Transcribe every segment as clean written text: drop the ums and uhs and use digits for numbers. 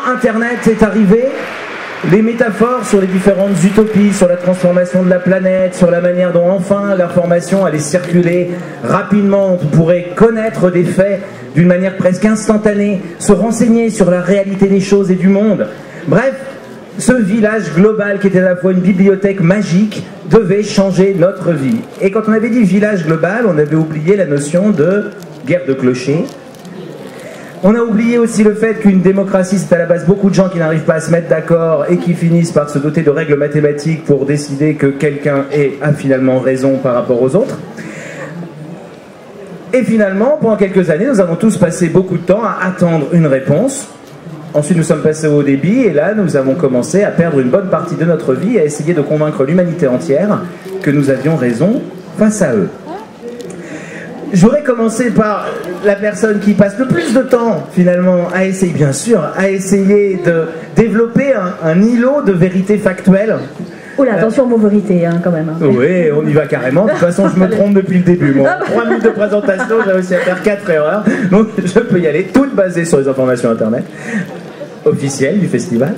Internet est arrivé, les métaphores sur les différentes utopies, sur la transformation de la planète, sur la manière dont enfin l'information allait circuler rapidement, on pourrait connaître des faits d'une manière presque instantanée, se renseigner sur la réalité des choses et du monde. Bref, ce village global qui était à la fois une bibliothèque magique devait changer notre vie. Et quand on avait dit village global, on avait oublié la notion de guerre de clochers. On a oublié aussi le fait qu'une démocratie, c'est à la base beaucoup de gens qui n'arrivent pas à se mettre d'accord et qui finissent par se doter de règles mathématiques pour décider que quelqu'un a finalement raison par rapport aux autres. Et finalement, pendant quelques années, nous avons tous passé beaucoup de temps à attendre une réponse. Ensuite, nous sommes passés au débit et là, nous avons commencé à perdre une bonne partie de notre vie à essayer de convaincre l'humanité entière que nous avions raison face à eux. Je voudrais commencer par la personne qui passe le plus de temps, finalement, à essayer, bien sûr, à essayer de développer un îlot de vérité factuelle. Oula, attention aux vérités, hein, quand même. Hein. Oui, on y va carrément. De toute façon, je me trompe depuis le début. Moi, 3 minutes de présentation, j'ai réussi à faire 4 erreurs. Donc, je peux y aller, toutes basées sur les informations Internet officielles du festival.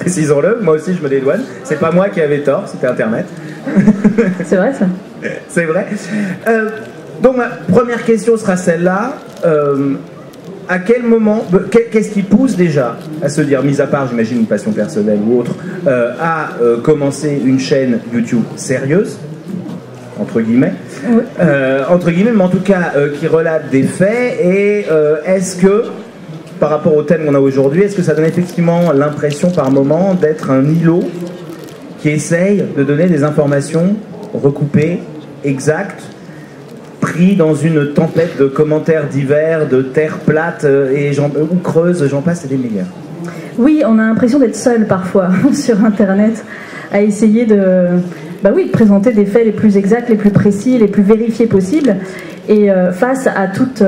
Précisons-le, moi aussi, je me dédouane. C'est pas moi qui avais tort, c'était Internet. C'est vrai, ça. C'est vrai. Donc ma première question sera celle-là. À quel moment, qu'est-ce qui pousse déjà à se dire, mis à part, j'imagine, une passion personnelle ou autre, à commencer une chaîne YouTube sérieuse, entre guillemets, oui. Entre guillemets, mais en tout cas qui relate des faits, et est-ce que, par rapport au thème qu'on a aujourd'hui, est-ce que ça donne effectivement l'impression par moment d'être un îlot qui essaye de donner des informations recoupées, exactes, pris dans une tempête de commentaires divers, de terre plate ou creuse, j'en passe, et des meilleurs. Oui, on a l'impression d'être seul parfois sur Internet à essayer de présenter des faits les plus exacts, les plus précis, les plus vérifiés possibles. Et face à toute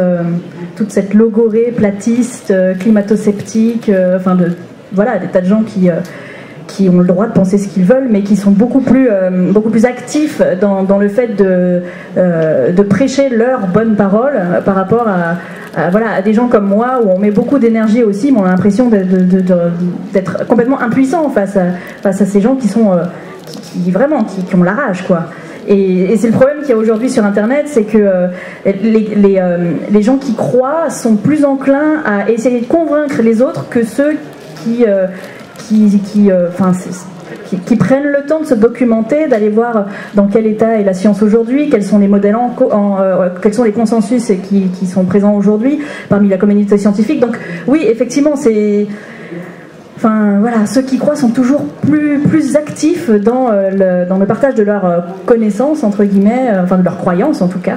cette logorée platiste, climato-sceptique, des tas de gens qui ont le droit de penser ce qu'ils veulent, mais qui sont beaucoup plus actifs dans le fait de prêcher leurs bonnes paroles par rapport à des gens comme moi, où on met beaucoup d'énergie aussi, mais on a l'impression d'être complètement impuissant face à ces gens qui ont la rage, quoi. Et c'est le problème qu'il y a aujourd'hui sur Internet, c'est que les gens qui croient sont plus enclins à essayer de convaincre les autres que ceux qui prennent le temps de se documenter, d'aller voir dans quel état est la science aujourd'hui, quels sont les modèles quels sont les consensus qui sont présents aujourd'hui parmi la communauté scientifique. Donc oui, effectivement, ceux qui croient sont toujours plus actifs dans le partage de leurs connaissances, entre guillemets, de leurs croyances en tout cas,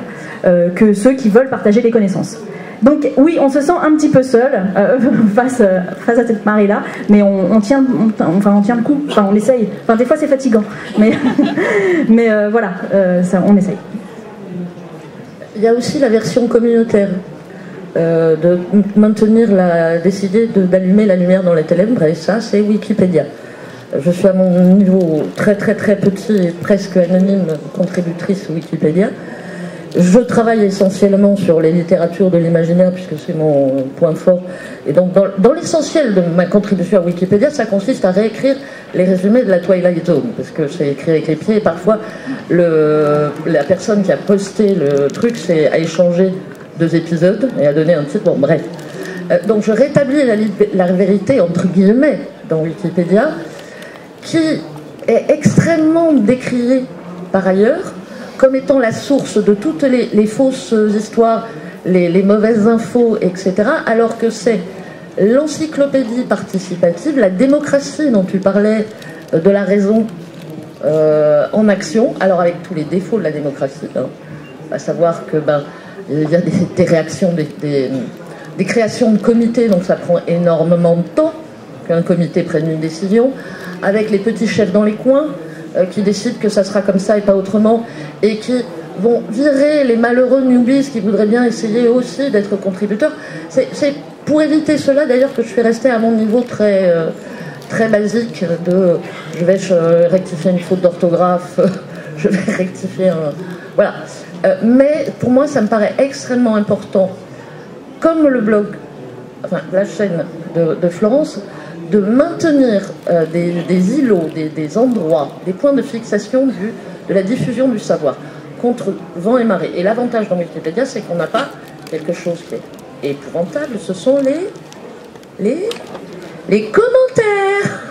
que ceux qui veulent partager les connaissances. Donc oui, on se sent un petit peu seul face à cette marée-là, mais on tient le coup, on essaye. Des fois c'est fatigant, mais on essaye. Il y a aussi la version communautaire, de décider d'allumer la lumière dans les ténèbres, et ça c'est Wikipédia. Je suis à mon niveau très très très petit et presque anonyme contributrice Wikipédia. Je travaille essentiellement sur les littératures de l'imaginaire, puisque c'est mon point fort. Et donc, dans l'essentiel de ma contribution à Wikipédia, ça consiste à réécrire les résumés de la Twilight Zone, parce que c'est écrit avec les pieds, et parfois, la personne qui a posté le truc, a échangé 2 épisodes, et a donné un titre, bon, bref. Donc, je rétablis la vérité, entre guillemets, dans Wikipédia, qui est extrêmement décriée par ailleurs, comme étant la source de toutes les fausses histoires, les mauvaises infos, etc., alors que c'est l'encyclopédie participative, la démocratie dont tu parlais, de la raison en action, alors avec tous les défauts de la démocratie, hein, à savoir que il y a des réactions, des créations de comités, donc ça prend énormément de temps qu'un comité prenne une décision, avec les petits chefs dans les coins, qui décident que ça sera comme ça et pas autrement, et qui vont virer les malheureux newbies qui voudraient bien essayer aussi d'être contributeurs. C'est pour éviter cela d'ailleurs que je suis restée à mon niveau très, très basique de je vais rectifier une faute d'orthographe, je vais rectifier voilà. Mais pour moi ça me paraît extrêmement important, comme le blog, enfin la chaîne de Florence, de maintenir des îlots, des endroits, des points de fixation de la diffusion du savoir contre vent et marée. Et l'avantage dans Wikipédia, c'est qu'on n'a pas quelque chose qui est épouvantable, ce sont les commentaires.